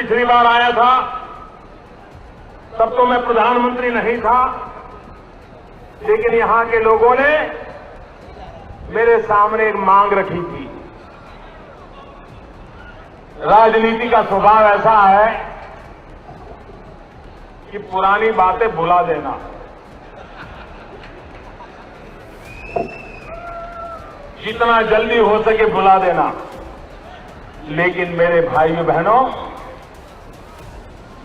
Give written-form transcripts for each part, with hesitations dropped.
पिछली बार आया था तब तो मैं प्रधानमंत्री नहीं था, लेकिन यहां के लोगों ने मेरे सामने एक मांग रखी थी। राजनीति का स्वभाव ऐसा है कि पुरानी बातें भुला देना। जितना जल्दी हो सके भुला देना। लेकिन मेरे भाइयों बहनों,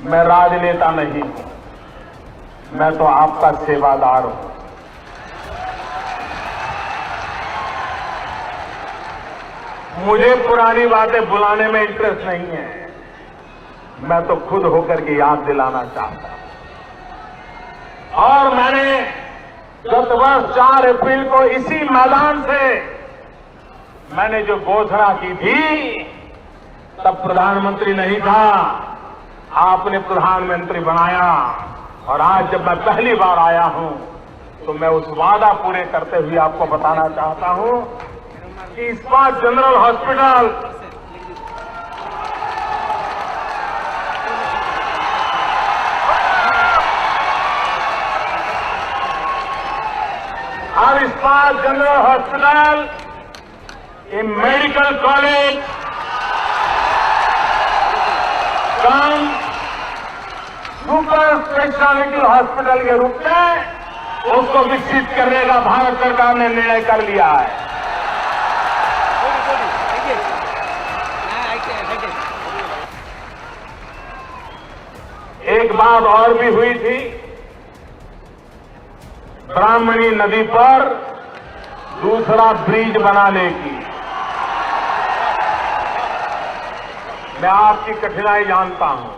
मैं राजनेता नहीं हूं, मैं तो आपका सेवादार हूं। मुझे पुरानी बातें भुलाने में इंटरेस्ट नहीं है, मैं तो खुद होकर के याद दिलाना चाहता हूं। और मैंने गत वर्ष 4 अप्रैल को इसी मैदान से मैंने जो घोषणा की थी, तब प्रधानमंत्री नहीं था, आपने प्रधानमंत्री बनाया। और आज जब मैं पहली बार आया हूं तो मैं उस वादा पूरे करते हुए आपको बताना चाहता हूं कि इस्पात जनरल हॉस्पिटल और इस्पात जनरल हॉस्पिटल, ये मेडिकल कॉलेज कम सुपर स्पेशलिटी हॉस्पिटल के रूप में उसको विकसित करने का भारत सरकार ने निर्णय कर लिया है। एक बात और भी हुई थी, ब्राह्मणी नदी पर दूसरा ब्रिज बनाने की। मैं आपकी कठिनाई जानता हूं,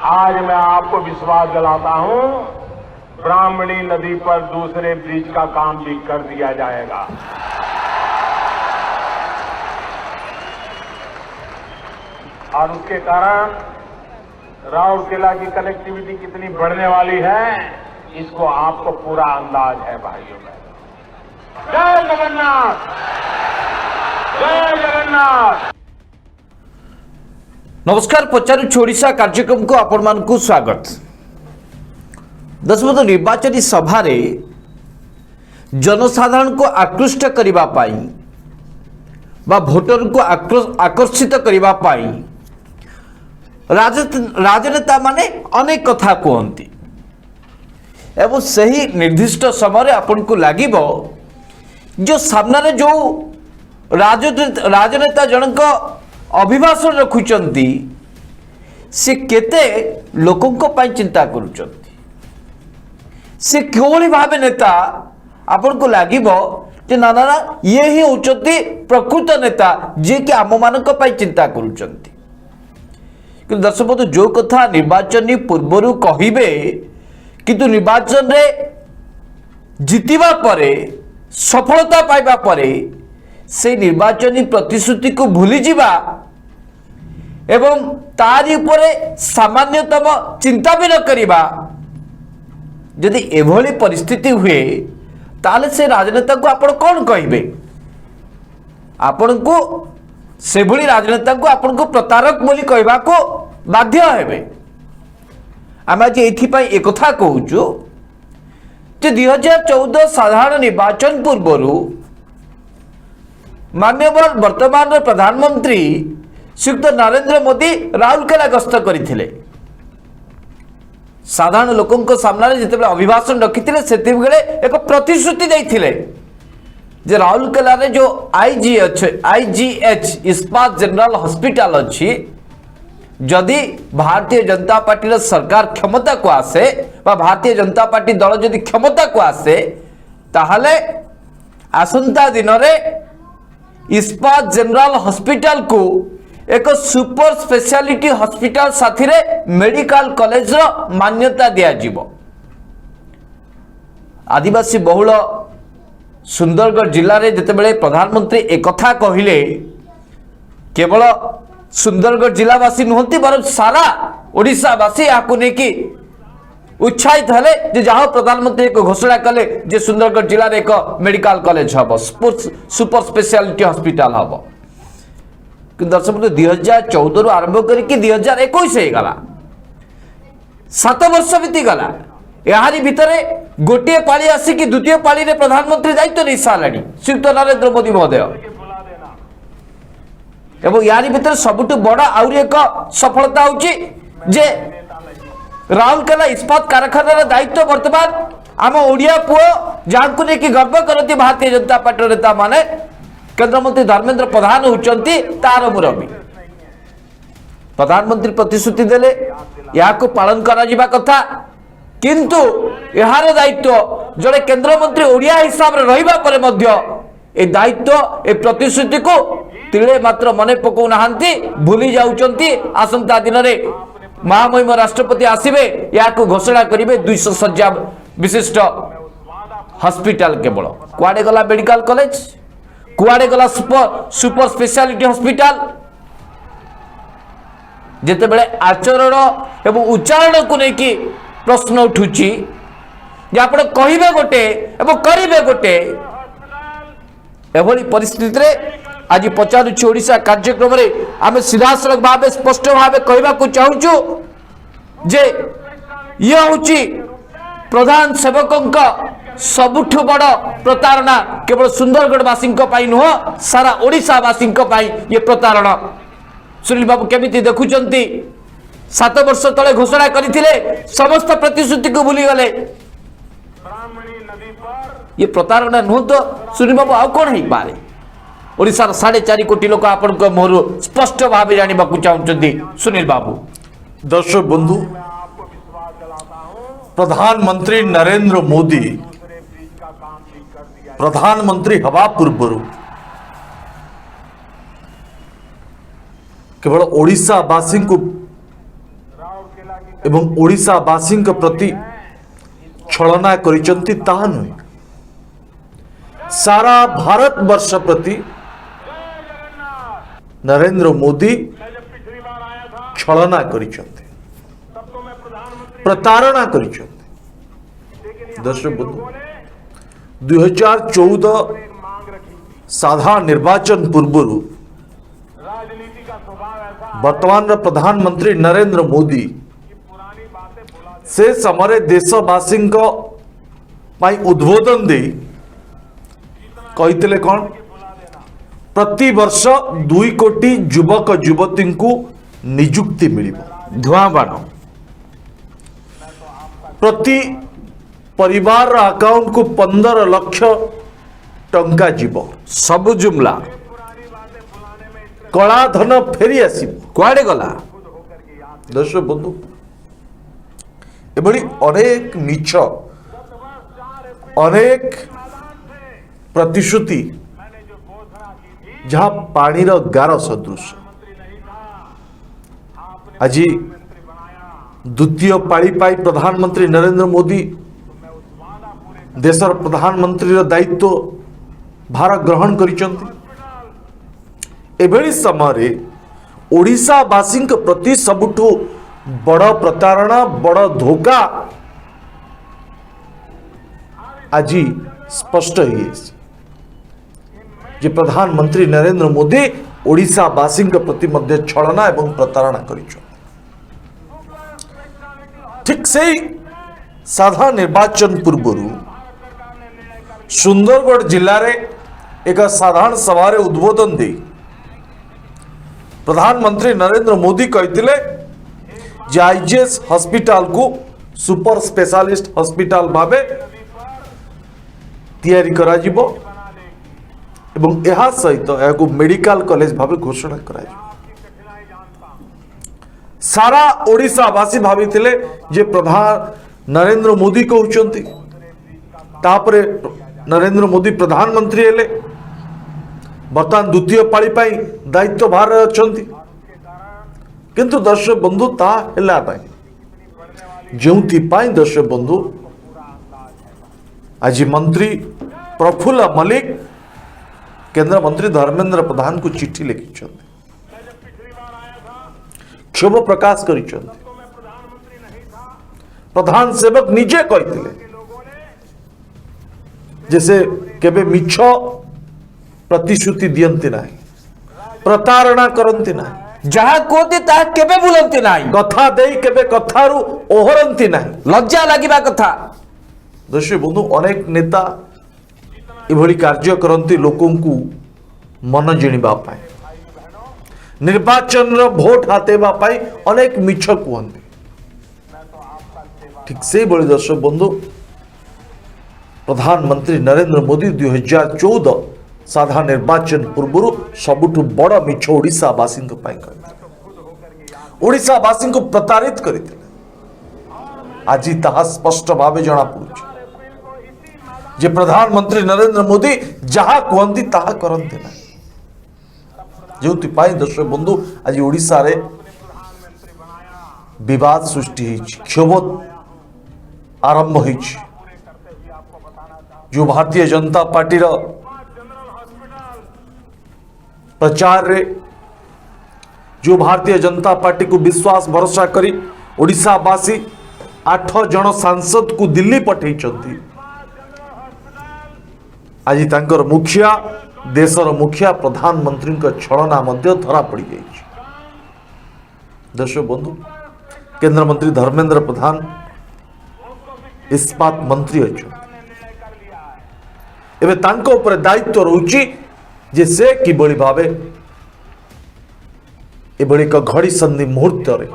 आज मैं आपको विश्वास दिलाता हूं, ब्राह्मणी नदी पर दूसरे ब्रिज का काम भी कर दिया जाएगा। और उसके कारण राउरकेला की कनेक्टिविटी कितनी बढ़ने वाली है, इसको आपको पूरा अंदाज है भाइयों बहनों। जय जगन्नाथ, जय जगन्नाथ। नमस्कार, पचारुछ ओडिशा कार्यक्रम को आपण मानकु स्वागत। दशमत निर्वाचन सभा रे जनसाधारण को आकृष्ट करिबा पाई बा भोटर को आकर्षित करिबा पाई राजनेता माने अनेक कथा कहती एवं सही निर्दिष्ट समय आपन को लागिबो जो सामने जो राजनेता जनक अभिभाषण रखुचंती से केते लोकों को पाई चिंता करुचंती, से क्यों भावे नेता आपन को लागिबो जे ना ना ये ही होचंती प्रकृत नेता जे कि आम मानक पाई चिंता करुचंती। कि दर्शक बंधु जो कथा निर्वाचन पूर्वरु कहिबे किंतु निर्वाचन रे जितिबा परे सफलता पाइबा परे से निर्वाचन प्रतिश्रुति को भूली जिबा एवं तारी उपरे सामान्यतम चिंता भी न करिबा, यदि एभली परिस्थिति हुए ताले से राजनेता को आपण कौन कहिबे? आपण को से भली राजनेता को आपण को प्रतारक बोली कहबा को बाध्य हेबे। आम आज एथिपाई एक कथा कहूचु जे 2014 साधारण निर्वाचन पूर्वरु माननीय वर्तमान प्रधानमंत्री श्रीयुक्त नरेंद्र मोदी राउरकेला गस्त करथिले। साधारण लोकों सामने जिते अभिभाषण रखिथिले सेति बेले एक प्रतिश्रुति देथिले जे राउरकेला रे जो आईजीएच इस्पात जनरल हॉस्पिटल अच्छी, जदि भारतीय जनता पार्टी सरकार क्षमता को आसे बा भारतीय जनता पार्टी दल जदि क्षमता को आसे ताहले आसंता दिन रे इस्पात जनरल हॉस्पिटल को एक सुपर स्पेशलिटी हॉस्पिटल साथी रे मेडिकल कॉलेज रो मान्यता दिया जीवो। आदिवासी बहुल सुंदरगढ़ जिले में जितेबाला प्रधानमंत्री एक कथा कहले, केवल सुंदरगढ़ जिलावासी नुहति बर सारा ओडिशावासी आपको लेकिन उत्साहित हेले जे जहाँ प्रधानमंत्री एक घोषणा कले जे सुंदरगढ़ जिले में एक मेडिकल कॉलेज हम सुपर स्पेशलिटी हॉस्पिटल हम। कि दर्शक बंधु 2014 आरंभ करके 2021 गला 7 वर्ष बीती गला यारी भितर गोटे पाली आसिक द्वितीय पाली रे प्रधानमंत्री दायित्व नहीं सारे श्रीयुक्त नरेंद्र मोदी महोदय एवं यारी भितर सबुठ बड़ आउरी एक सफलता होची जे राउरकेला इस्पात कारखानार दायित्व वर्तमान आम ओडिया पुओ जहां लेकिन गर्व करती भारतीय जनता पार्टी नेता माने केंद्रमंत्री धर्मेंद्र प्रधान होचंती तार मुरबी प्रधानमंत्री प्रतिश्रुति देले या पालन करा जिबा कथा किंतु यार दायित्व जड़े केंद्रमंत्री ओडिया हिसाब रे रहिबा परे मध्य ए दायित्व ए प्रतिश्रुति को तिले मात्र मने पकौ नाहंती भूली जाउचंती आसंता दिन रे महामहिम राष्ट्रपति आसिबे या घोषणा करिवे 200 शଯ୍ୟା विशिष्ट हॉस्पिटल केवल कुआडे गला मेडिकल कॉलेज कुआडे गला सुपर स्पेशलिटी हॉस्पिटल जेते बेले आचरण एवं उच्चारण को लेकिन प्रश्न उठुची जे आपण कहिबे गोटे एवं करिवे गोटे एभली परिस्थिति रे आज पचारुछु ओडिशा कार्यक्रम रे आमे सीधासलख भाव स्पष्ट भाव कहबा को चाहूछु जे ये होची प्रधान सेवकंक सबुठ बड़ प्रतारणा केवल सुंदरगढ़ वासी नुह सारा ओडिशा वासी ये प्रतारणा सुनील बाबू केमिति देखुचंती 7 वर्ष तले घोषणा करथिले समस्त प्रतिश्रुति को भूली गले ये प्रतारणा नुह तो सुनील बाबू आउ कौन है पारे ओडिशार 4.5 कोटी लोक आपण मोहर स्पष्ट भाव जानिबा को चाहउचंती सुनील बाबू दर्शक बंधु प्रधानमंत्री नरेंद्र मोदी प्रधानमंत्री हवा पूर्व केवल ओडिशावासी को एवं ओडिशावासी प्रति छलना करिसंती ताहा नुहे सारा भारत वर्ष प्रति नरेंद्र मोदी छलना करिसंती प्रतारणा करिसंती दर्शक बंधु 2014 साधारण निर्वाचन पूर्व वर्तमान प्रधानमंत्री नरेंद्र मोदी से समय देशवासी उद्बोधन दे कही कौन प्रति वर्ष 2 कोटी युवक युवती को निजुक्ति मिल धुआं बाण प्रति परिवार अकाउंट को 15 लाख टंका जीव सबु जुमला कला धन फेरी आस कुआडे गला दर्शक बंधु एभली अनेक मिछ अनेक प्रतिश्रुति जहाँ पानीर गार सदृश आज द्वितीय पाली पाई प्रधानमंत्री नरेंद्र मोदी देशर प्रधानमंत्री दायित्व भार ग्रहण करिसंती एभली समय ओडिशावासी प्रति सबुठु बड़ प्रतारणा बड़ धोखा आज स्पष्ट जे प्रधानमंत्री नरेंद्र मोदी ओडिशावासी प्रति मध्य छलना एवं प्रतारणा करिसंती ठीक से साधारण निर्वाचन पूर्व सुंदरगढ़ जिले में एक साधारण सभा उद्बोधन दे प्रधानमंत्री नरेंद्र मोदी कहते आईजीएस हॉस्पिटल को सुपर स्पेशलिस्ट हॉस्पिटल भाव तैयारी करा जिवो एवं यह सहित यह मेडिकल कॉलेज भाव घोषणा करा सारा ओडिशावासी भाविथिले जे प्रधान नरेंद्र मोदी कहउचंती तापरे नरेंद्र मोदी प्रधानमंत्री हेले बर्तमान द्वितीय पाली पाई दायित्व भार अछंती किंतु दर्शक बंधु ता हेला नाही जेउथि पाई दर्शक बंधु आज मंत्री प्रफुल्ल मलिक केंद्र मंत्री धर्मेंद्र प्रधान को चिट्ठी लिखिछंती क्षोभ प्रकाश करिछंती प्रधान सेवक निजे कहते जैसे केबे मिछ प्रतिश्रुति दियंती नाही प्रतारणा करती ना, जहाँ कहते ताहा केबे भूलती ना, कथा देई केबे कथारू ओहरती ना। लज्जा लगिबा कथा। दर्शक बंधु, अनेक नेता इभଳି कार्य करती लोकंकु मन जिणिबा पाए, निर्वाचन भोट हातेबा पाई अनेक मिछ कहते। ठीक से भली दर्शक बंधु, प्रधानमंत्री नरेंद्र मोदी 2014 साधारण निर्वाचन पूर्व सबुठु बड़ मिछ ओडिशावासी ओडिशावासी को प्रतारित करते। आज ताहा स्पष्ट भाव जना पड़ुछि जे प्रधानमंत्री नरेंद्र मोदी जहाँ कहती ताहा करते ना। जो दर्शक बंधु, आज ओडिशा रे विवाद सृष्टि होइछि, क्षोभ आरंभ होइछि। जो भारतीय जनता पार्टी रो प्रचार रे, जो भारतीय जनता पार्टी को विश्वास भरोसा करी ओडिशावासी 8 जन सांसद को दिल्ली पठे, आज तांकर मुखिया, देशर मुखिया प्रधानमंत्री छलना मध्य धरा पड़ गई। दर्शक बंधु, केंद्र मंत्री धर्मेंद्र प्रधान इस्पात मंत्री अच्छा, एवं तांको ऊपर दायित्व रहुछि जे से किभଳି भावे एभଳି एक घड़ी संधि मुहूर्त रे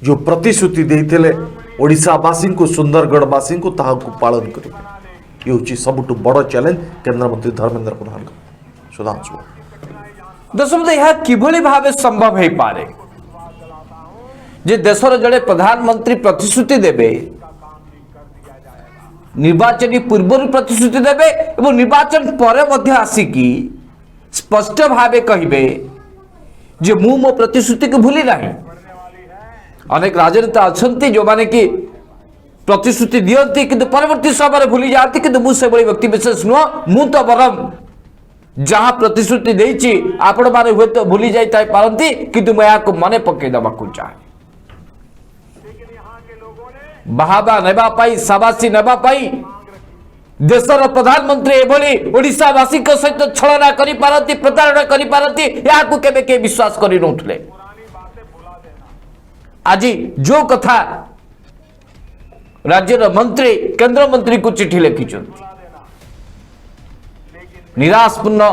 जो प्रतिश्रुति देइथिले ओडिशावासी को, सुंदरगढ़वासी को, ताहाकु पालन करिवे। ये हूँ सबुठु बड़ चैलेंज केंद्र मंत्री धर्मेंद्र प्रधान। सुधांशु दर्शक, यह किभଳି भावे संभव हो पारे जे देशर जड़े प्रधानमंत्री प्रतिश्रुति देबे, निर्वाचन पूर्व प्रतिश्रुति देबे और निर्वाचन पर मध्य आसिकी स्पष्ट भावे कहिबे जे मु मो प्रतिश्रुति को भूली नहीं। अनेक राजनेता अच्छी जो माने कि प्रतिश्रुति दियंती किंतु परवर्ती समय भूली जाती, किंतु मु से व्यक्ति विशेष नुह। मु तो बरम जहाँ प्रतिश्रुति देइछि आपण माने हुए तो भूली जाई ताई पारंती, किंतु मैं आपको मने पके दबाकू चाहे। बाहाबा नेबा पाई, शाबाशी नेबा पाई देशर प्रधानमंत्री एभली ओडिशावासी सहित छलना करि पारंती, प्रतारणा करि पारंती, याकू केबे के विश्वास करि नउथले। आज जो कथा राज्यर मंत्री, केंद्र मंत्री को चिठी लिखिछन्ति, निराशपूर्ण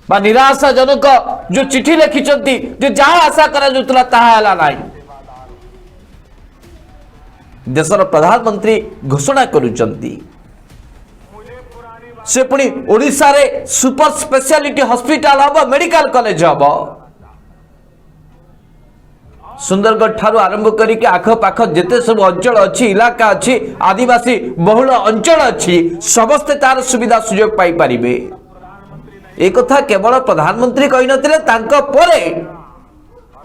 बा निराशाजनक जो चिठी लिखिछन्ति, जो जहाँ आशा करा जाउतला ताहा हला नाही। देशर प्रधानमंत्री घोषणा करुचन्ति से पुणी ओडिशा रे सुपर स्पेशलिटी हॉस्पिटल हम, मेडिकल कॉलेज हम। सुंदरगढ़ ठारू आरंभ करके आखपाख जिते सब अंचल अच्छी, इलाका अच्छी, आदिवासी बहुल अंचल अच्छी, समस्ते तार सुविधा सुजोग पाई परिबे। एक कथा केवल प्रधानमंत्री कहि नथिले, तांको परे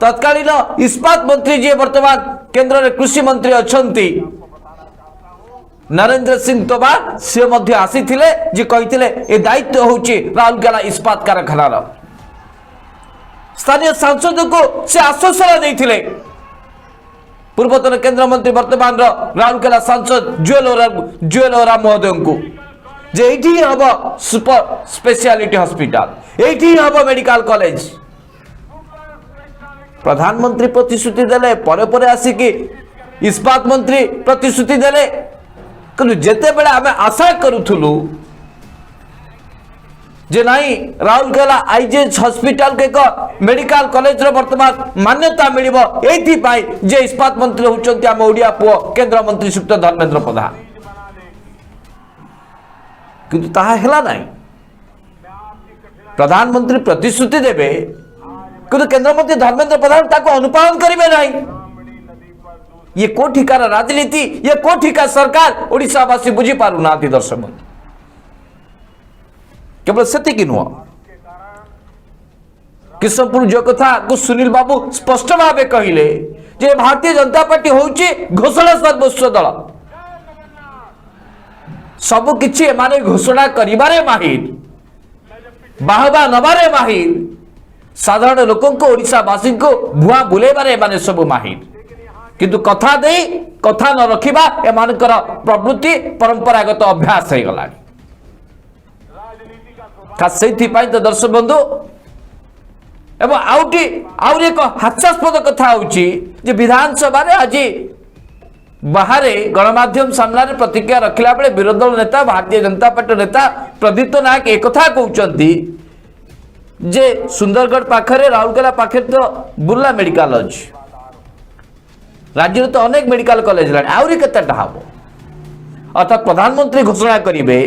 तत्कालीन इस्पात मंत्री जी वर्तमान केंद्र रे कृषि मंत्री अछंती नरेंद्र सिंह तोमर, से मध्य आसीथिले जे कहिथिले ए दायित्व होउची राउरकेला इस्पात कारखानार। स्थानीय सांसद को से आश्वासन देथिले, पूर्वतन केंद्र मंत्री वर्तमान राउरकेला सांसद जुएल ओराम महोदय को, जे एठी हब सुपर स्पेशलिटी हॉस्पिटल, एठी हब मेडिकल कॉलेज। प्रधानमंत्री प्रतिश्रुति देले, परे परे आसिकी इस्पात मंत्री प्रतिश्रुति देले, किंतु जेते बेले आमे आशा करूथुलु जे नहीं राउरकेला आईजीएच हॉस्पिटल के एक मेडिकल कॉलेज रो वर्तमान मान्यता मिलिबो, एथि पाई जे इस्पात मंत्री होचंती आम ओडिया पुओ केंद्र मंत्री श्रीयुक्त धर्मेंद्र प्रधान, किंतु ताहा हेला नहीं। प्रधानमंत्री प्रतिश्रुति देबे, किंतु केंद्र मंत्री धर्मेंद्र प्रधान ताको अनुपालन करिवे नहीं। ये कोठिकार राजनीति, ये कोठिका सरकार ओडिशावासी बुझी पारु ना। दर्शक केवल सेतिकी नुह, किशनपुर जो कथा को सुनील बाबू स्पष्ट भावे कहिले जे भारतीय जनता पार्टी होउची घोषणा सर्वस्व दल, सब किछि माने घोषणा करिबारे माहिर, बाहबा नबारे माहिर, साधारण लोकों को ओडिशावासी को भुआ बुलेबारे माने सब माहिर, किंतु कथा दे कथा न रखिबा एमानकर प्रवृत्ति परंपरागत अभ्यास हो गला। खास से तो दर्शक बंधु एवं आउट एक हास्यास्पद कथा होची विधानसभा आज बाहर गणमाध्यम सामने प्रतिक्रिया रखिला बेले विरोधी दल नेता भारतीय जनता पार्टी नेता प्रदीप्त नायक एक कथा कहते जे सुंदरगढ़ पाखरे राउरकेला पाखे तो बुर्ला मेडिकल अच्छी राज्य तो अनेक मेडिकल कॉलेज आहरी केतेटा हम अर्थात प्रधानमंत्री घोषणा करेंगे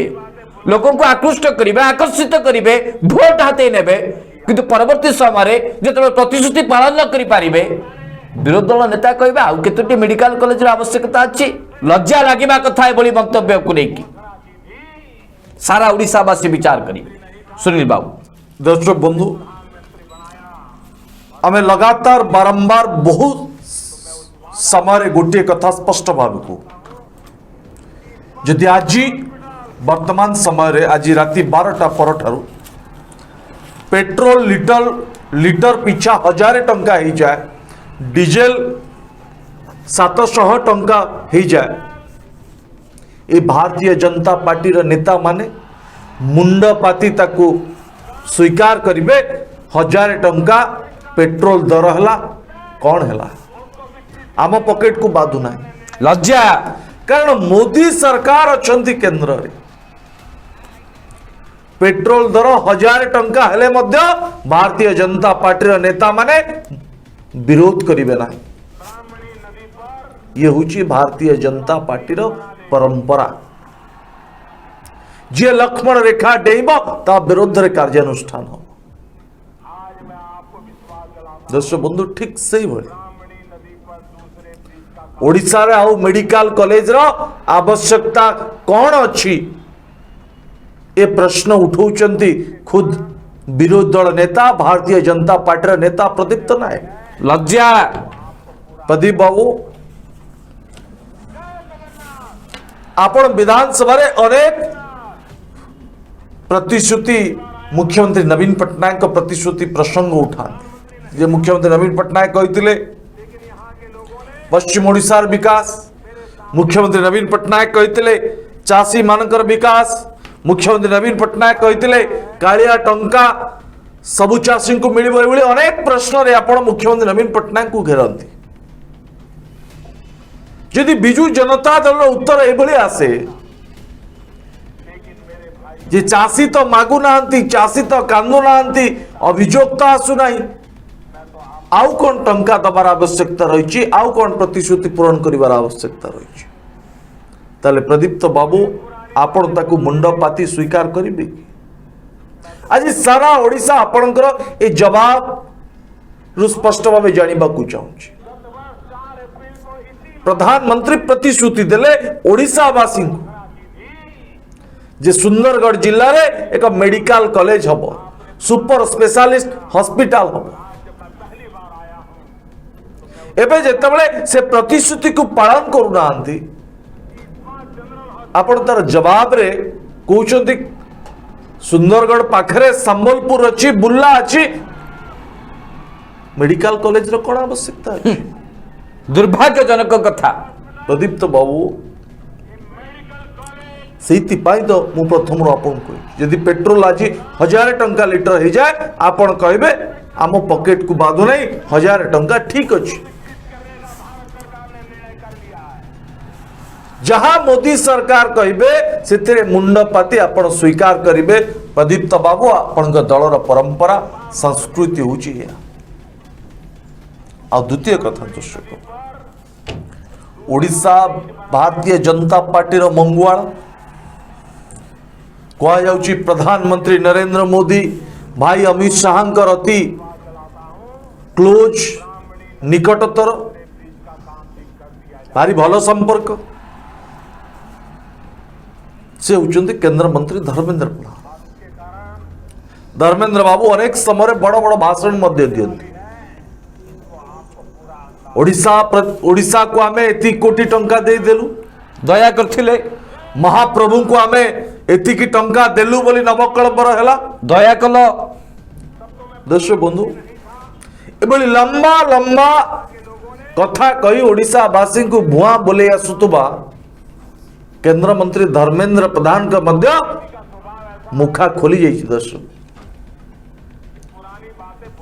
लोकों को आकृष्ट करेंगे आकर्षित करेंगे भोट हाथ ने किंतु परवर्ती समय जो प्रतिश्रुति पालन न करें विरोधी दल नेता कहे आउ केतोटी मेडिकल कॉलेज आवश्यकता अच्छी लज्जा लगे कथा एभली मंतव्य को लेकिन सारा ओडिशावासी विचार करेंगे। सुनील बाबू दर्शक बंधु आम लगातार बारंबार बहुत समय गोटे कथा स्पष्ट भाव को जदि आज वर्तमान समय आज राति 12टा पर ठारू पेट्रोल लिटर पिछा 1000 टंका हो जाए डीजेल 700 टंका हो जाए ये भारतीय जनता पार्टी नेता माने मुंडपाती ताकू स्वीकार करिवे 1000 टंका पेट्रोल दर है कौन है आम पॉकेट को बाधु ना लज्जा कारण मोदी सरकार अच्छी केंद्र रे पेट्रोल दर 1000 टंका हेले मध्य भारतीय जनता पार्टी नेता माने विरोध करिवे ना ये होची भारतीय जनता पार्टी परंपरा जे लक्ष्मण रेखा डेब ता विरोध रे कार्यानुष्ठान हो दर्शक बंधु ठीक से भाई ओडिशा रे आउ मेडिकल कॉलेज रो आवश्यकता कौन अच्छी ये प्रश्न उठाउचंती खुद विरोधी दल नेता भारतीय जनता पार्टी नेता प्रदीप्त नायक लज्जा प्रदीप बाबू आपण विधानसभा रे अनेक प्रतिश्रुति मुख्यमंत्री नवीन पट्टनायक प्रतिश्रुति प्रसंग उठाते जे मुख्यमंत्री नवीन पट्टनायक कहते पश्चिम ओडिशार विकास मुख्यमंत्री नवीन पट्टनायक कहते चाषी मानकर विकास मुख्यमंत्री नवीन पट्टनायक कहते कालिया टंका सबु चाषी को मिल अनेक प्रश्न रे आपण मुख्यमंत्री नवीन पट्टनायक को घेरती यदि बिजु जनता दल उत्तर एभली आसे जे चाषी तो मागु नांती चाषी तो कांदु नांती अभियोग तो आसु नाही आउ कौन टंका दबार आवश्यकता रही आउ कौन प्रतिश्रुति पूरण करिवार आवश्यकता रही ताले प्रदीप्त बाबू आपण ताकू मुंडपाती स्वीकार करिबे आज सारा ओडिशा आपणकर ए जवाब रु स्पष्ट भाव जानिबा को चाहूची प्रधानमंत्री प्रतिश्रुति देले ओडिशावासी को जे सुंदरगढ़ जिल्ला रे एक मेडिकल कॉलेज हबो सुपर स्पेशलिस्ट हॉस्पिटल हबो एबे जेतबेले से प्रतिश्रुति को पालन करू नांती आपण तार जवाब रे कहउचंती सुंदरगढ़ पाखरे संबलपुर अच्छी बुल्ला अच्छी मेडिकल कॉलेज रो कोन आवश्यकता है दुर्भाग्यजनक कथा प्रदीप्त बाबू से तो मु प्रथम आपन कह यदि पेट्रोल आज 1000 टंका लिटर हो जाए आपण कहबे आम पॉकेट को बाधु नहीं 1000 टंका ठीक अच्छी जहां मोदी सरकार कहबे से मुंडपाती आपण स्वीकार करिवे प्रदीप्त बाबू आपण दलर परंपरा संस्कृति होची है आ द्वितीय कथा दर्शक ओडिशा भारतीय जनता पार्टी रो मंगुआल कह जाउची प्रधानमंत्री नरेंद्र मोदी भाई अमित शाह अति क्लोज निकटतर भारी भल संपर्क से होचंती केंद्र मंत्री धर्मेंद्र प्रधान धर्मेंद्र बाबू अनेक समय बड़ बड़ भाषण मध्य दियंती ओडिशा को आमे एति कोटी टंका दे देलु दया करथिले महाप्रभु को आमे एति की टंका देलु बोली नवकल्पर हैला दया कल दर्शक बंधु एबली लंबा लंबा कथा कही ओडिशा वासी को भुआ बोले आसुतबा केंद्र मंत्री धर्मेंद्र प्रधान का मध्य मुखा खोली जाइए दर्शक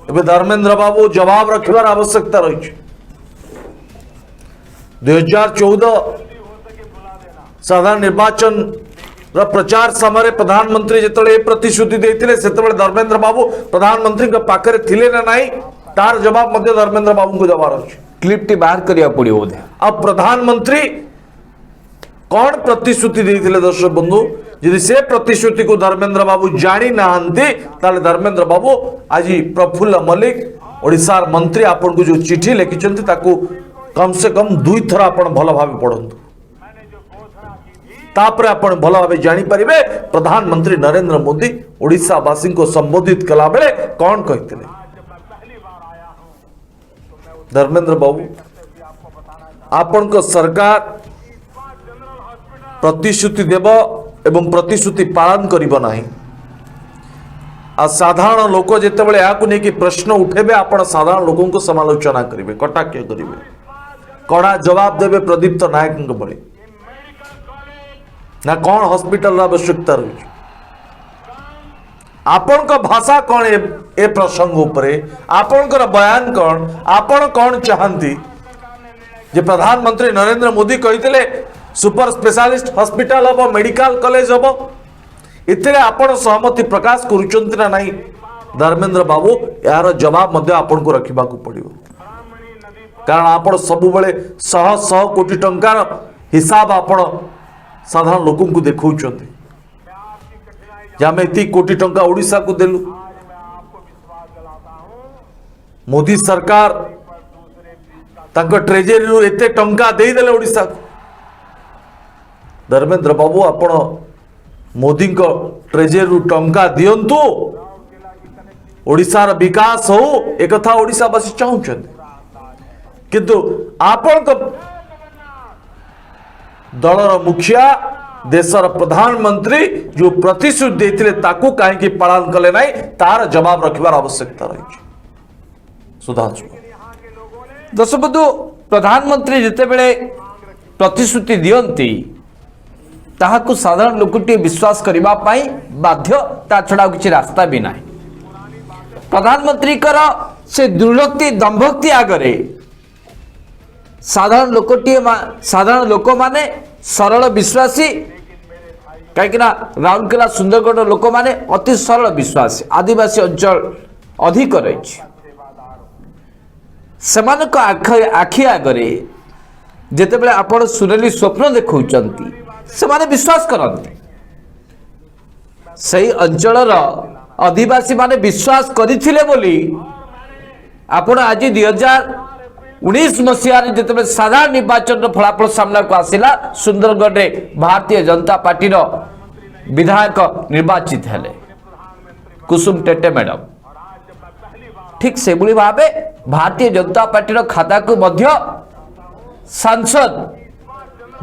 एबे धर्मेंद्र बाबू जवाब रखिबार आवश्यकता रही 2014 साधारण निर्वाचन प्रचार समय प्रधानमंत्री जिते प्रतिश्रुति देते धर्मेंद्र बाबू प्रधानमंत्री पाखे थिले ना नहीं तार जवाब मध्य धर्मेंद्र बाबू को जवाब अच्छे क्लिप टी बाहर करिया पड़ियो बोधे अब प्रधानमंत्री कौन प्रतिश्रुति देते दर्शक बंधु यदि से प्रतिश्रुति को धर्मेंद्र बाबू जानी नहांती ताले धर्मेंद्र बाबू आज प्रफुल्ल मल्लिक ओडिशार मंत्री आपन को जो चिठी लिखिं ताकू कम से कम 2 थर आपण भल भाव पढ़ंतु तापरे आपण भल भाव जानी परिबे प्रधानमंत्री नरेंद्र मोदी ओडिशा वासी को संबोधित कला बेले कौन कहते धर्मेंद्र बाबू आपण को सरकार प्रतिश्रुति देव एवं प्रतिश्रुति पालन करिबो नाही आ साधारण लोक जेतेबेले याकु नै कि प्रश्न उठेबे आपण साधारण लोकों को समालोचना करिवे कटाक्ष करिवे कड़ा जवाब देवे प्रदीप्त नायक भली ना कौन हॉस्पिटल आवश्यकता रही आपण का भाषा कौन ए प्रसंग उपरे आपण का बयान कौन आपण कौन चाहती जे प्रधानमंत्री नरेंद्र मोदी कहते सुपर स्पेशलिस्ट हॉस्पिटल हम मेडिकल कॉलेज हम इतने आपण सहमति प्रकाश करुचंती ना नहीं धर्मेंद्र बाबू यार जवाब मध्य आपण को रखा पड़ो कारण आपण सब बेले शह शह कोटी टंकार हिसाब आपण साधारण लोक को देखौचंती आम एति कोटी टंका ओडिशा को देलु मोदी सरकार तांको ट्रेजरी रु एते टंका दे देले ओडिशा को धर्मेंद्र बाबू आपण मोदी को ट्रेजरी रु टंका दियंतु ओडिशार विकास हो एक कथा ओडिशावासी चाहूचंती किंतु आपण को दलर मुखिया देशर प्रधानमंत्री जो प्रतिश्रुति देते ताकू कहीं पालन कले नहीं तार जवाब रखिबार आवश्यकता रही सुधांशु दर्शक बंधु प्रधानमंत्री जिते बेले प्रतिश्रुति दियंती ताहाकू साधारण लोकटी विश्वास करबा पाई बाध्य ता छडा किछि रास्ता भी नाही प्रधानमंत्री कर से दृढ़ोक्ति दंभोक्ति आगरे साधारण लोक माने सरल विश्वासी कहीं राउरकेला सुंदरगढ़ लोक माने अति सरल विश्वासी आदिवासी अंचल अधिक रही आखि आगरे जितेबले आपण सुनेली स्वप्न देखौचंती से विश्वास करती सही अंचलर आदिवासी माने विश्वास करथिले बोली आपण आज 2019 मसीह जिते साधारण निर्वाचन फलाफल सामना को आसला सुंदरगढ़ में भारतीय जनता पार्टी विधायक निर्वाचित हेले कुसुम टेटे मैडम ठीक से भाव भारतीय जनता पार्टी खाता को मध्य सांसद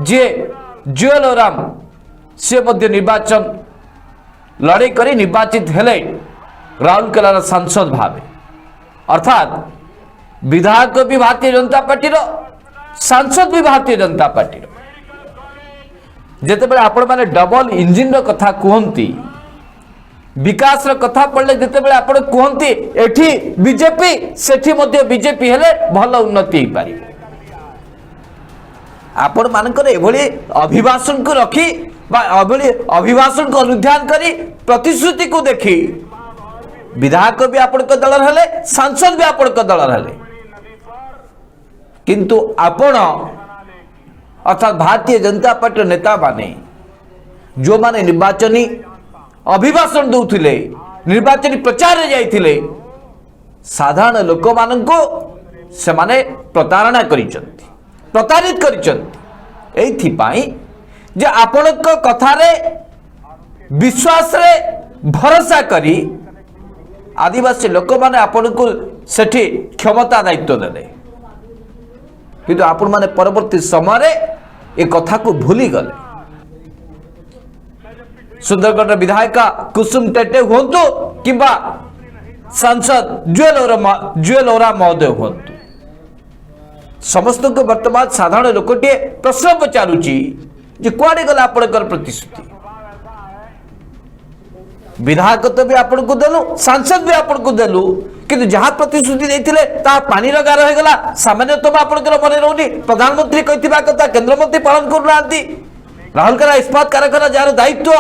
जे जुएल ओराम से मध्य निर्वाचन लड़ाई करी निर्वाचित हेले राउरकेलार सांसद भावे अर्थात विधायक भी भारतीय जनता पार्टी सांसद भी भारतीय जनता पार्टी जिते आपण मैंने डबल इंजिन कथा कहती विकास कथा पड़े जिते आपण कहती एठी बीजेपी सेठी मध्य बीजेपी हेले भल उन्नति हो पार आपण मानकर एभली अभिभाषण को रखी अभिभाषण को अनुध्यान करी प्रतिश्रुति को देखी विधायक भी आपण दल हेले सांसद भी आपण दल हेले किंतु आपण अर्थात भारतीय जनता पार्टी नेता माने जो माने निर्वाचनी अभिभाषण दौथिले निर्वाचनी प्रचार रे जाइथिले साधारण लोक माननको से माने प्रतारणा करिसंती प्रतारित करिसंती एथि पाई जे आपणक कथारे विश्वास रे भरोसा करी आदिवासी लोक माने आपणको सेठी क्षमता दायित्व देले किंतु आपण माने परवर्ती समय ए कथा को भूली गले सुंदरगढ़ विधायिका कुसुम टेटे हुंतु किंबा सांसद जुएल ओराम महोदय हुंतु समस्त को वर्तमान साधारण लोकटे प्रश्न पचारुची जे कुआडे गला आपणकर प्रतिश्रुति विधायकत्व भी आपण को देलु सांसद भी आपण को देलु किंतु जहाँ प्रतिश्रुति देते पानी गार हो गला सामान्य तो आपंकर मन रोनी प्रधानमंत्री कहथिबा कथा केंद्र मंत्री पालन करूना राउरकेला इस्पात कारखाना जार दायित्व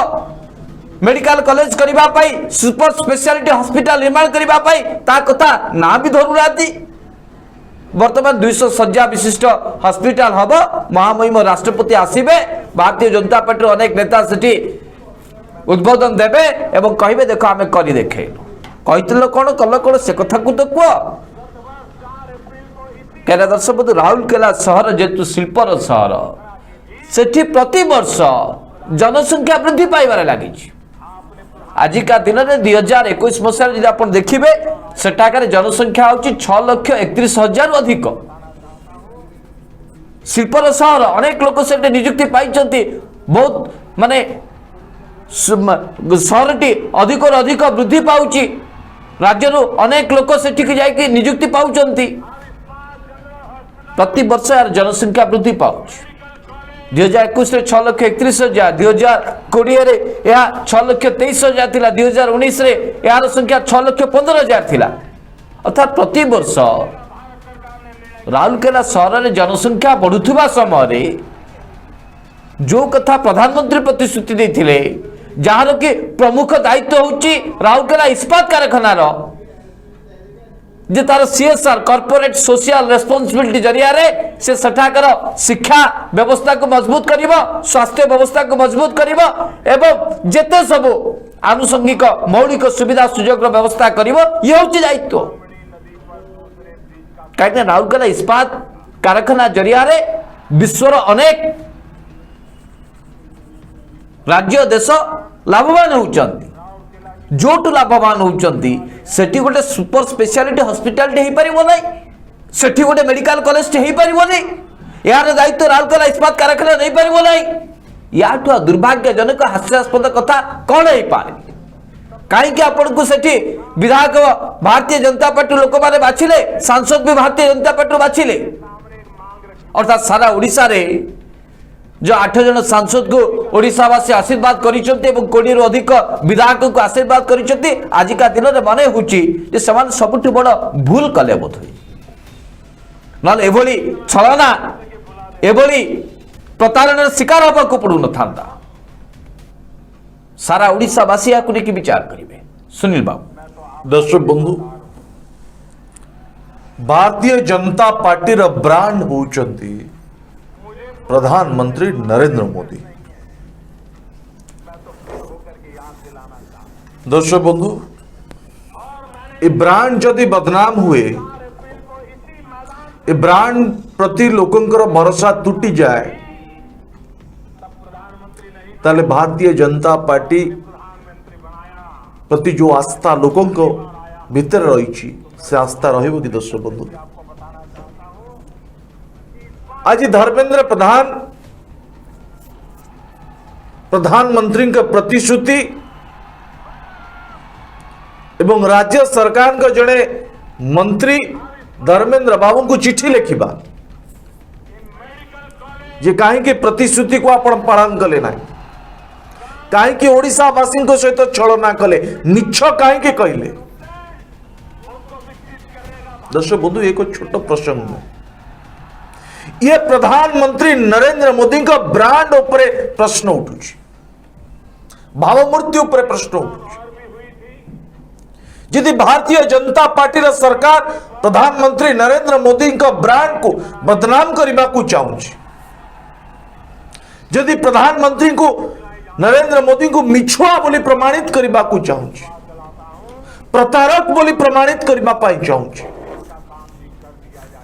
मेडिकल कॉलेज करबा पई सुपर स्पेशलिटी हॉस्पिटल निर्माण करबा पई ता कथा ना भी धरुना वर्तमान 200 शज्या विशिष्ट हॉस्पिटल हम महामहिम राष्ट्रपति आसबे भारतीय जनता पार्टी अनेक नेता सेठी उद्बोधन देवे एवं कहे देख आम कर देखल कही कौन कल कौन से कथा को तो कह क्या दर्शक बंधु राउरकेला सहर जेतु शिल्पर सहर सेठी प्रति वर्ष जनसंख्या वृद्धि पाइबार लगी आजिका दिन में 2021 मसीह यदि आप देखिए सेठाकार जनसंख्या हूँ 6,31,000 अधिक शिल्पर सहर अनेक लोक से निजुक्ति पाई बहुत माने सहरटी अधिक अधिक वृद्धि पाउची राज्य अनेक लोक सेठी जाइए निजुक्ति पाउचंती प्रति वर्ष यार जनसंख्या वृद्धि पाउची 2021 6,31,000 2020 यह 6,23,000 थिला 2019 यार संख्या 6,15,000 थिला अर्थात प्रति वर्ष राउरकेला सहर में जनसंख्या बढ़ुवा समय जो कथा प्रधानमंत्री प्रतिश्रुति देते जार कि प्रमुख दायित्व होची राउरकेला इस्पात कारखानार जे तार सीएसआर कॉर्पोरेट सोशल रेस्पॉन्सिबिलिटी जरिया रे से सठाकर शिक्षा व्यवस्था को मजबूत करिवो स्वास्थ्य व्यवस्था को मजबूत करिवो एवं जेते सब आनुषंगिक मौलिक सुविधा सुयोग व्यवस्था करिवो ये होची दायित्व कहीं राउरकेला इस्पात कारखाना जरिया रे विश्वर अनेक राज्य देश लाभवान होउचंती जोटू लाभवान होउचंती सेठी गोटे सुपर स्पेशलिटी हॉस्पिटल हो पारिबो नै सेठी गोटे मेडिकल कॉलेज हो पारिबो नै यार दायित्व राउरकेला इस्पात कारखाना नहीं पारिबो नै याठू दुर्भाग्यजनक हास्यास्पद कथा कौन हो पारे कहीं आपन को सेठी विधायक भारतीय जनता पार्टी लोक माने बाछिले सांसद भी भारतीय जनता पार्टी बाछिले अर्थात सारा ओडिशा रे जो 8 जन सांसद को ओडिशावासी आशीर्वाद करिसेंते एवं 20 रु अधिक विधायक को आशीर्वाद करिसेंते आजिका दिन में मन होची जे समान सबुठ बड़ भूल कले बोध ना एभली छलना एभली प्रतारणा शिकार होगा को पड़ू न था सारा ओडिशावासी या विचार करेंगे सुनील बाबू दर्शक बंधु भारतीय जनता पार्टी ब्रांड होउचंती प्रधानमंत्री नरेंद्र मोदी दर्शक बंधु ये ब्रांड जदि बदनाम हुए ये ब्रांड प्रति लोकंकर भरोसा टूटी जाए ताले भारतीय जनता पार्टी प्रति जो आस्था लोकों को भीतर रही से आस्था रहिबो कि दर्शक बंधु आज धर्मेंद्र प्रधान प्रधानमंत्री का प्रतिश्रुति एवं राज्य सरकार का जड़े मंत्री धर्मेंद्र बाबू को चिट्ठी लिखा जे कहीं प्रतिश्रुति को आपण पालन कले ना कहीं ओडिशावासी सहित छलना कले निछ कहीं कहले दर्शक बंधु एक छोट प्रसंग ये प्रधानमंत्री नरेंद्र मोदी का ब्रांड उपरे प्रश्न उठू भावमूर्ति उपरे प्रश्न उठू यदि भारतीय जनता पार्टी सरकार प्रधानमंत्री नरेंद्र मोदी का ब्रांड को बदनाम करने को चाहूँगी यदि प्रधानमंत्री को नरेंद्र मोदी को मिछुआ बोली प्रमाणित करने को चाहूँगी प्रतारक बोली प्रमाणित करने चाहूँगी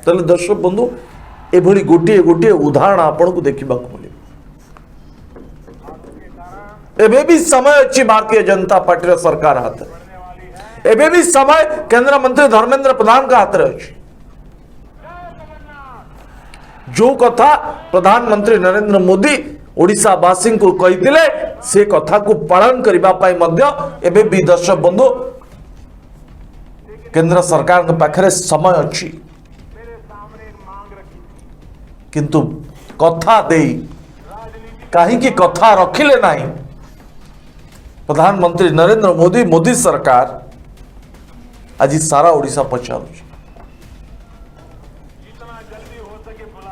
दर्शक बंधु एभली गोटे गोटे उदाहरण आपण को देखा मिले एबे भी समय अच्छी भारतीय जनता पार्टी सरकार हाथ एबे भी समय केंद्र मंत्री धर्मेंद्र प्रधान का हाथ अच्छी जो कथा प्रधानमंत्री नरेंद्र मोदी ओडिशावासी को कही से कथा को पालन करने एबे भी दर्शक बंधु केंद्र सरकार के पाखरे समय अच्छी किंतु कथा दे कहीं कथा रखिले नहीं प्रधानमंत्री नरेंद्र मोदी मोदी सरकार आज सारा ओडिशा पचारुଛି।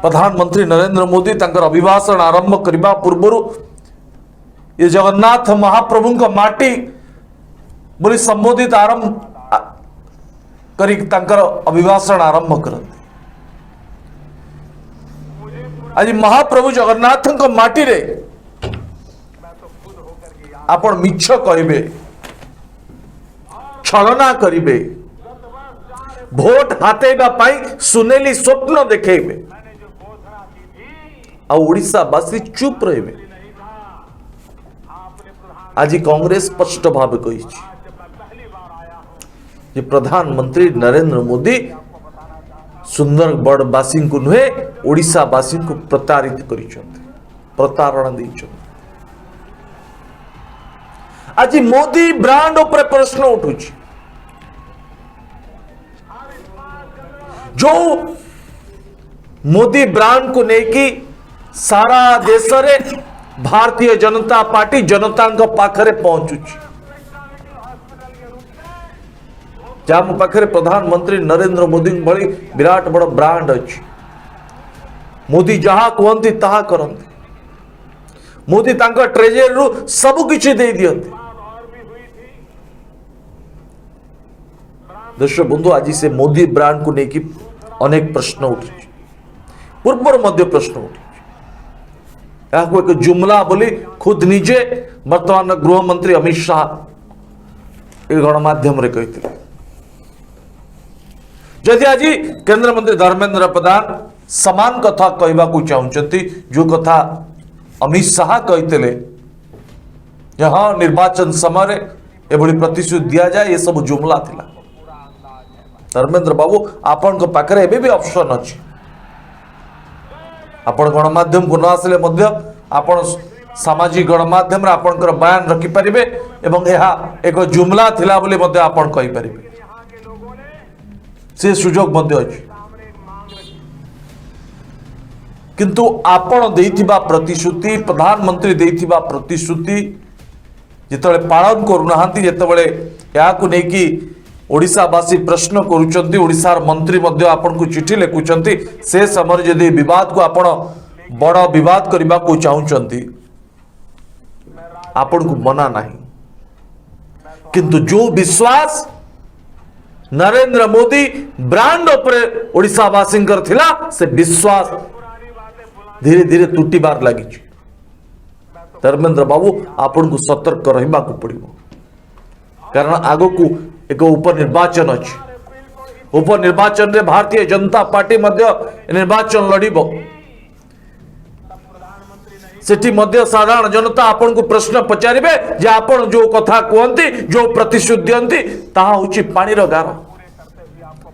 प्रधानमंत्री नरेंद्र मोदी तंकर अभिभाषण आरंभ करने पूर्व ये जगन्नाथ महाप्रभु का माटी बोली संबोधित आरंभ करी तंकर अभिभाषण आरंभ करते। आज महाप्रभु जगन्नाथ माटी रे आपण मिछ कहिबे, छलना करिबे, भोट हातेबा पाई सुनेली स्वप्न देखेबे, आ ओडिशावासी चुप रहिबे। आज कांग्रेस स्पष्ट भाव कही जे प्रधानमंत्री नरेंद्र मोदी सुंदरगढ़ वासी को नुहे ओडिशावासी को प्रतारित करिसेंते, प्रतारणा दैछंते। आज मोदी ब्रांड उपर प्रश्न उठुछि। जो मोदी ब्रांड को लेकी सारा देश रे भारतीय जनता पार्टी जनता पाखरे पहुंचुछि, जहाँ पाखरे प्रधानमंत्री नरेंद्र मोदी भली विराट बड़ ब्रांड अच्छी। मोदी जहाँ कहते ताहा करते, मोदी तांका ट्रेजरी रु सब किछि दे दियंते। दर्शक बंधु आज से मोदी ब्रांड को लेकिन अनेक प्रश्न उठी, पूर्वर मध्य प्रश्न उठी। एक जुमला बोली खुद निजे वर्तमान गृह मंत्री अमित शाह गणमाध्यम रे कहते। जदि आज केंद्र मंत्री धर्मेंद्र प्रधान समान कथा कहवा चाहते जो कथा अमित शाह कहते हाँ निर्वाचन समय एभली प्रतिश्रुति दि जाए ये सब जुमला थिला। धर्मेंद्र बाबू आपण पाखरे एबे भी ऑप्शन अच्छी, आपण गणमाध्यम को न आसिले मध्य आपण सामाजिक गणमाध्यम रे आपणकर बयान रखि परिबे एवं यह एक जुमला थिला बोली मध्य आपण कहि परिबे, से सुजोग मध्य अछि। किंतु आपण देइथिबा प्रतिश्रुति, प्रधानमंत्री देइथिबा प्रतिश्रुति जेतबेले पालन करूनाहांती, जेतबेले याकु नेकी ओडिशावासी प्रश्न करूचंती, ओडिशार मंत्री मध्य आपण को चिठी लिखुचंती, से समय जदि विवाद को आपण बड़ विवाद करबा को चाहूचंती आपण को मना नहीं। किंतु जो विश्वास नरेंद्र मोदी ब्रांड उपरे ओडिशावासी थिला, से विश्वास धीरे धीरे टूटिबार लगी। धर्मेंद्र बाबू आपण को सतर्क रहिबा को पड़िबो, कारण आगो को एक उपनिर्वाचन अच्छी। उपनिर्वाचन रे भारतीय जनता पार्टी मध्य निर्वाचन लड़िबो, सेठी मध्य साधारण जनता आपण को प्रश्न पचारिबे जे आपण जो कथा कहंती, जो प्रतिश्रुति दियंती ताहा होची पानीर गार।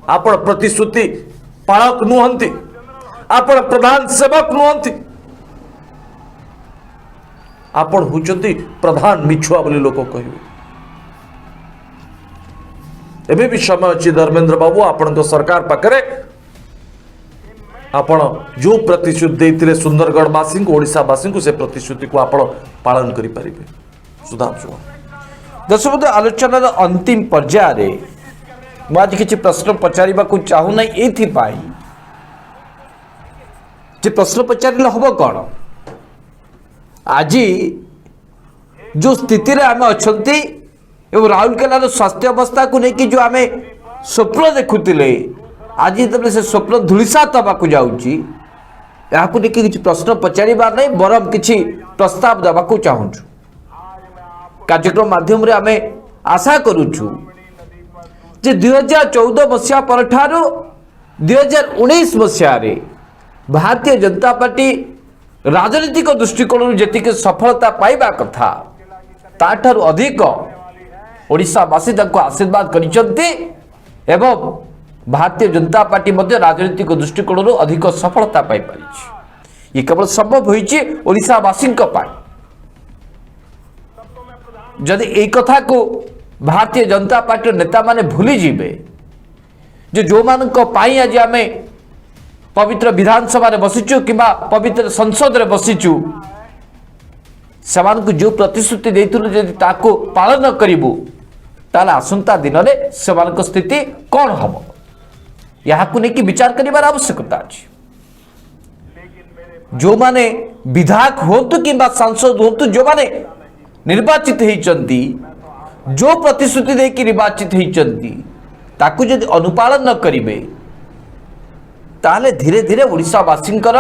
आपण प्रतिश्रुति पालक नुहंती, आपण प्रधान सेवक नुहंती, आपण होचंती प्रधान मिछुआ बोली लोक कहिबे। एबे भी समय अच्छी धर्मेंद्र बाबू आपण सरकार पाखरे आपण जो प्रतिश्रुति देइथिले सुंदरगढ़ वासी को, ओडिशा वासी को, से प्रतिश्रुति को आपण पालन करि परिबे। सुधांशु दर्शक आलोचनार अंतिम पर्याय मु आज किसी प्रश्न पचारिबा को चाहू ना, एथिपाई जे प्रश्न पचारिले हबो कोन। आज जो स्थिति रे आमे अछंती एवं राउरकेलार स्वास्थ्य अवस्था को लेकिन जो आमे स्वप्न देखुतिले, आज जब से स्वप्न धूलिसात होगा जाऊँगी, यहाँ किसी प्रश्न पचारिबार नहीं, बरम किसी प्रस्ताव देवाक चाहूँ। कार्यक्रम माध्यम आम आशा करुचु जे 2014 मसीहा पर 2019 मसीह भारतीय जनता पार्टी राजनीतिक दृष्टिकोण जी सफलता पाइबा कथा ताठारु अधिक ओडिशावासी आशीर्वाद करिसेंती एवं भारतीय जनता पार्टी मध्य राजनीतिक दृष्टिकोण अधिक सफलता पाई पारिछि। ये केवल संभव होइछि ओडिशावासी जदि एक कथा को भारतीय जनता पार्टी नेता माने भूली जिबे जो मानक पाई आज आम पवित्र विधानसभा बसिचु कि पवित्र संसद रे बसिचु, ସେମାନଙ୍କୁ ଯେଉଁ ପ୍ରତିଶ୍ରୁତି ଦେଇଥିଲୁ ଯଦି ତାକୁ ପାଳନ କରିବୁ ତାହେଲେ ଆସନ୍ତା ଦିନରେ ସେମାନଙ୍କ ସ୍ଥିତି କ'ଣ ହେବ ଏହାକୁ ନେଇକି ବିଚାର କରିବାର ଆବଶ୍ୟକତା ଅଛି। ଯେଉଁମାନେ ବିଧାୟକ ହୁଅନ୍ତୁ କିମ୍ବା ସାଂସଦ ହୁଅନ୍ତୁ, ଯେଉଁମାନେ ନିର୍ବାଚିତ ହେଇଛନ୍ତି, ଯେଉଁ ପ୍ରତିଶ୍ରୁତି ଦେଇକି ନିର୍ବାଚିତ ହେଇଛନ୍ତି ତାକୁ ଯଦି ଅନୁପାଳନ ନ କରିବେ ତାହେଲେ ଧୀରେ ଧୀରେ ଓଡ଼ିଶାବାସୀଙ୍କର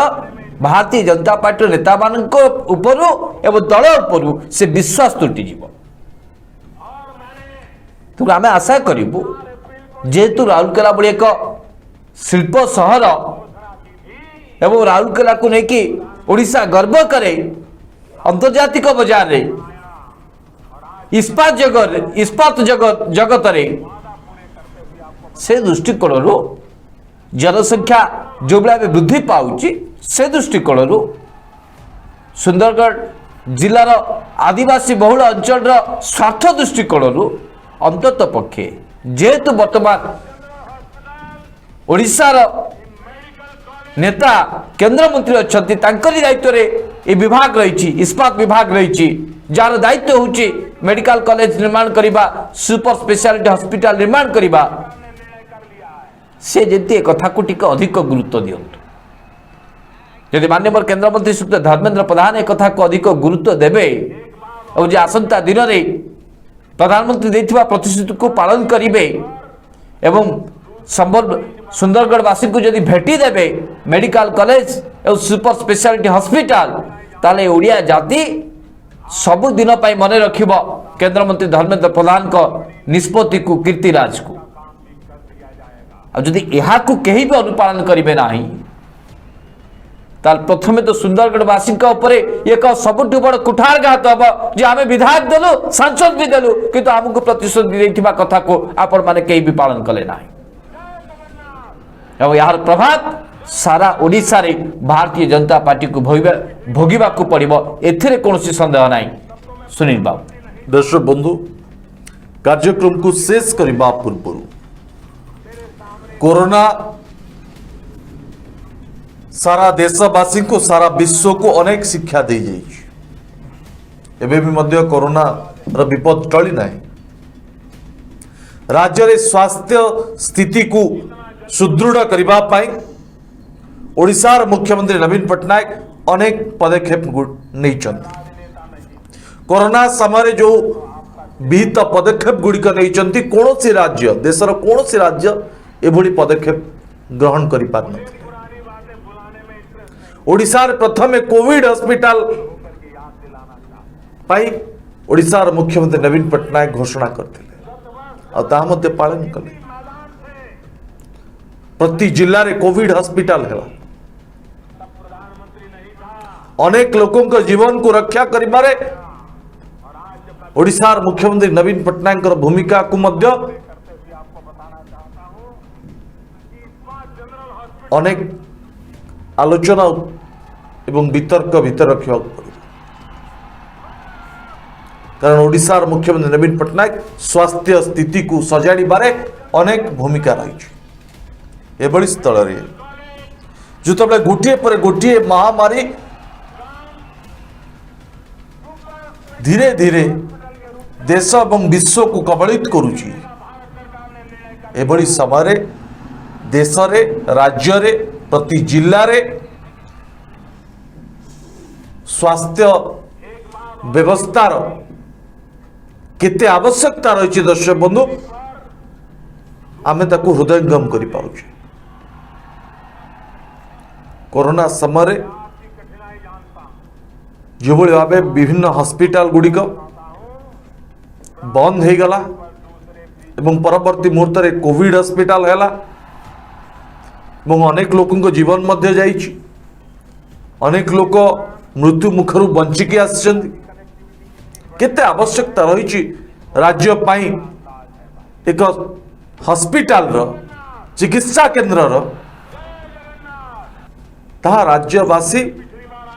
ଭାରତୀୟ ଜନତା ପାର୍ଟିର ନେତାମାନଙ୍କ ଉପରୁ ଏବଂ ଦଳ ଉପରୁ ସେ ବିଶ୍ୱାସ ତୁଟିଯିବ। ତେଣୁ ଆମେ ଆଶା କରିବୁ ଯେହେତୁ ରାଉରକେଲା ଭଳି ଏକ ଶିଳ୍ପ ସହର ଏବଂ ରାଉରକେଲାକୁ ନେଇକି ଓଡ଼ିଶା ଗର୍ବ କରେ, ଆନ୍ତର୍ଜାତିକ ବଜାରରେ ଇସ୍ପାତ ଜଗତରେ ସେ ଦୃଷ୍ଟିକୋଣରୁ जनसंख्या जो भाव वृद्धि पाऊँच से दृष्टिकोणरू सुंदरगढ़ जिलार आदिवासी बहुल अंचल स्वार्थ दृष्टिकोणरू अंतत पक्षे जेहेतु वर्तमान ओडिशार नेता केंद्र मंत्री अच्छा दायित्व रे ये विभाग रही इस्पात विभाग रही जार दायित्व होची मेडिकल कॉलेज निर्माण करने सुपर स्पेशलिटी हॉस्पिटल निर्माण करने से जमी कथा को टिके अधिक गुरुत्व दिंतु यदि माननीय केंद्र मंत्री श्री धर्मेंद्र प्रधान एक कथा को अधिक गुरुत्व देवे और जे आसंता दिन में प्रधानमंत्री देथिबा प्रतिश्रुति को पालन करेंगे एवं सुंदरगढ़ वासी को जदि भेटी देवे मेडिकल कॉलेज और सुपर स्पेशलिटी हॉस्पिटल ताले ओडिया जाति सबु दिन पाई मन रखिब केंद्र मंत्री धर्मेंद्र प्रधान को निष्पत्ति को कीर्तिराज को जदि यह कहीं भी अनुपालन करेंगे ना प्रथमे तो सुंदरगढ़ वासी एक सबुठ बड़ कुठारघात हम जे आम विधायक देलु सांसद भी देलु किंतु आमको प्रतिश्रुति देथिबा कथा को आपण माने कहीं भी पालन कले ना यार प्रभाव सारा ओडिशा रे भारतीय जनता पार्टी को भोगिबा को पड़िबो एथिरे कोनोसी संदेह नाही। सुनील बाबू दर्शक बंधु कार्यक्रम को शेष करबा पूर्व कोरोना सारा देशवासी को सारा विश्व को अनेक शिक्षा दे जाइए कोरोना विपद टली ना राज्य रे स्वास्थ्य स्थिति को सुदृढ़ करने ओडिशार मुख्यमंत्री नवीन पट्टनायक अनेक पदक्षेप नहीं कोरोना समय जो विहित पदक्षेप गुड़िक नहीं कौन सी राज्य देशर कौन सी राज्य एभली पदक्षेप ग्रहण कर पार ओडिशार प्रथमे कोविड हॉस्पिटल पाई ओडिशार मुख्यमंत्री नवीन पट्टनायक घोषणा करते पालन कले प्रति जिल्ला रे कोविड हॉस्पिटल है अनेक लोकों को जीवन को रक्षा करिबारे ओडिशार मुख्यमंत्री नवीन पट्टनायक भूमिका को मध्य अनेक आलोचना एवं वितर्क भीतर रखा पड़े कारण ओडिशार मुख्यमंत्री नवीन पट्टनायक स्वास्थ्य स्थिति को सजाड़े अनेक भूमिका रही एभली स्थल जो गोटे पर गोटे महामारी धीरे धीरे देश और विश्व को कबलित करुची एभली समय देश रे राज्य रे प्रति जिल्ला रे स्वास्थ्य व्यवस्थार केते आवश्यकता रही दर्शक बंधु आमे ताकू हृदयंगम करि पाउछे कोरोना समय जो भाव विभिन्न हॉस्पिटल गुड़िक बंद हो गला एवं परवर्ती मुहूर्त में कोविड हॉस्पिटल है अनेक लोकों को जीवन मध्य जाइछि अनेक लोक मृत्यु मुखर बंचिकी केते आवश्यकता रही राज्य पाई एक हॉस्पिटल रो चिकित्सा केन्द्र रो ताहा राज्यवासी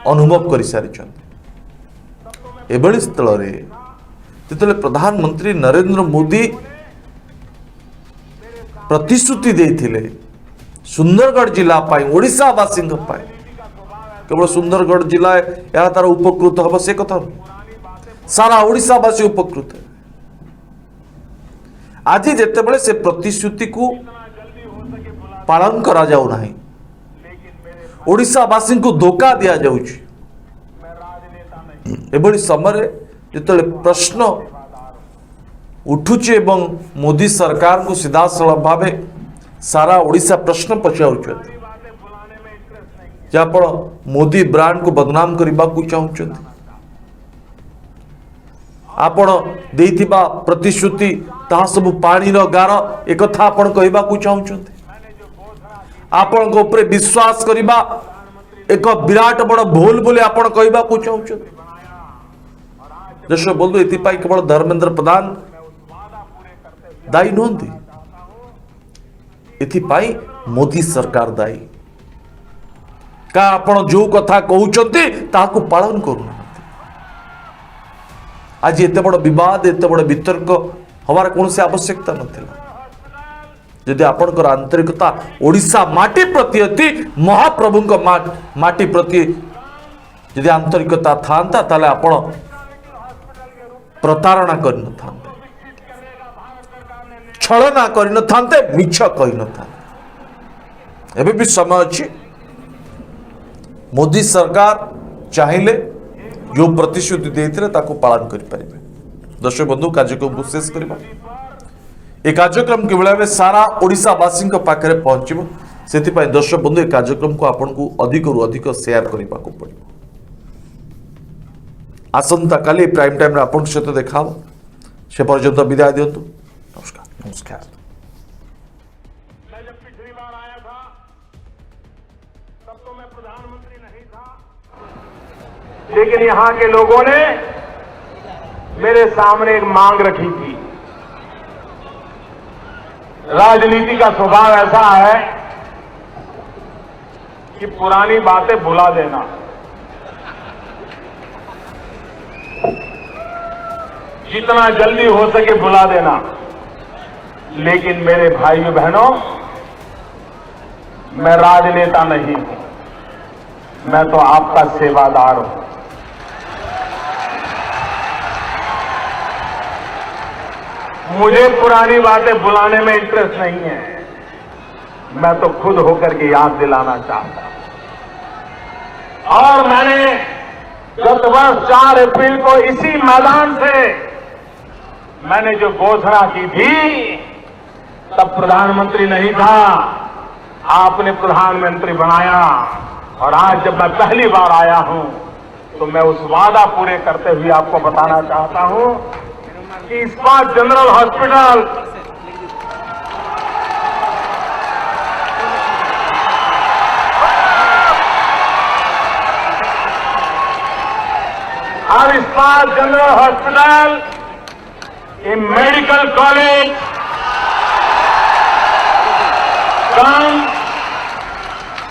अनुभव कर सारी एभली स्थल जिते प्रधानमंत्री नरेंद्र मोदी प्रतिश्रुति देथिले सुंदरगढ़ जिला ओडिशावासी केवल सुंदरगढ़ जिला या तार उपकृत हम से कथा सारा ओडिशावासी उपकृत है। आज जितेबाला से प्रतिश्रुति को पालन करा जाऊ नहीं, ओडिशावासी को धोखा दिया जाउछि। एभली समय जिते प्रश्न उठुचे एवं मोदी सरकार को सीधासलख भाव सारा ओडिशा प्रश्न पचार जहाँ मोदी ब्रांड को बदनाम करने को चाहते, आपण देइथिबा प्रतिश्रुति ता सब पानी रो गार एक कथा आपण कहबा को चाहते, आपण को ऊपर विश्वास करबा एक विराट बड़ भूल बोले आपण कहबा को चाहते। दर्शक बंधु एथिपाई केवल धर्मेंद्र प्रधान दायी नुहंती, एथिपाई मोदी सरकार दायी। का आपण जो कथा कहउचंती ताकू पालन करूना। आज एते बड़ विवाद एते बड़ वितर्क हमार कौन से आवश्यकता नथिला। यदि आपणकर आंतरिकता ओडिशा माटी प्रति अति महाप्रभु माटी प्रति यदि आंतरिकता थांता ताले आपण प्रतारणा करि न थांते, छलना करि न थांते, मिछ कहि न थांते। एबे भी समय अछि मोदी सरकार चाहिए जो प्रतिश्रुति देते ताको पालन करि परिबे। दर्शक बंधु कार्यक्रम को शेष करबा। ए कार्यक्रम के बेला में सारा ओडिशावासी पाखे पहुंचब, से दर्शक बंधु ए कार्यक्रम को आपन को अधिक रु अधिक शेयर करने को पड़ो। आसंता काली प्राइम टाइम रे आपन सहित देखा से पर्यंत विदाय दियंतु। नमस्कार। नमस्कार। मैं जब पिछली बार आया था तब तो मैं प्रधानमंत्री नहीं था, लेकिन यहां के लोगों ने मेरे सामने एक मांग रखी थी। राजनीति का स्वभाव ऐसा है कि पुरानी बातें भुला देना। जितना जल्दी हो सके भुला देना। लेकिन मेरे भाइयों बहनों, मैं राजनेता नहीं हूं, मैं तो आपका सेवादार हूं। मुझे पुरानी बातें भुलाने में इंटरेस्ट नहीं है, मैं तो खुद होकर के याद दिलाना चाहता हूं। और मैंने गत वर्ष 4 अप्रैल को इसी मैदान से मैंने जो घोषणा की थी, तब प्रधानमंत्री नहीं था, आपने प्रधानमंत्री बनाया। और आज जब मैं पहली बार आया हूं तो मैं उस वादा पूरे करते हुए आपको बताना चाहता हूं कि इस्पात जनरल हॉस्पिटल और इस्पात जनरल हॉस्पिटल, ये मेडिकल कॉलेज कम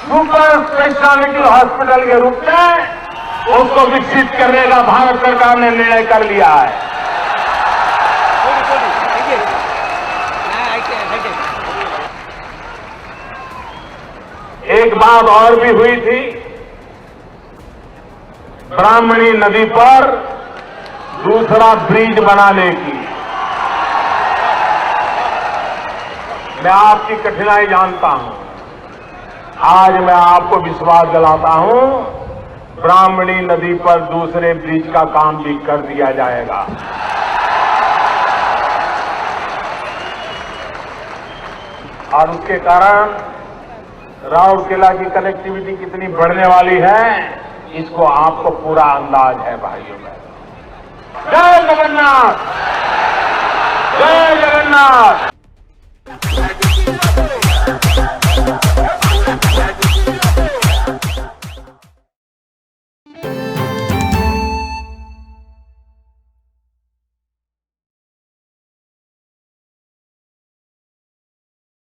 सुपर स्पेशलिटी हॉस्पिटल के रूप में उसको विकसित करने का भारत सरकार ने निर्णय कर लिया है। एक बात और भी हुई थी, ब्राह्मणी नदी पर दूसरा ब्रिज बनाने की। मैं आपकी कठिनाई जानता हूं, आज मैं आपको विश्वास दिलाता हूं, ब्राह्मणी नदी पर दूसरे ब्रिज का काम भी कर दिया जाएगा। और उसके कारण राउरकेला की कनेक्टिविटी कितनी बढ़ने वाली है, इसको आपको पूरा अंदाज है भाइयों बहनों। जय जगन्नाथ, जय जगन्नाथ।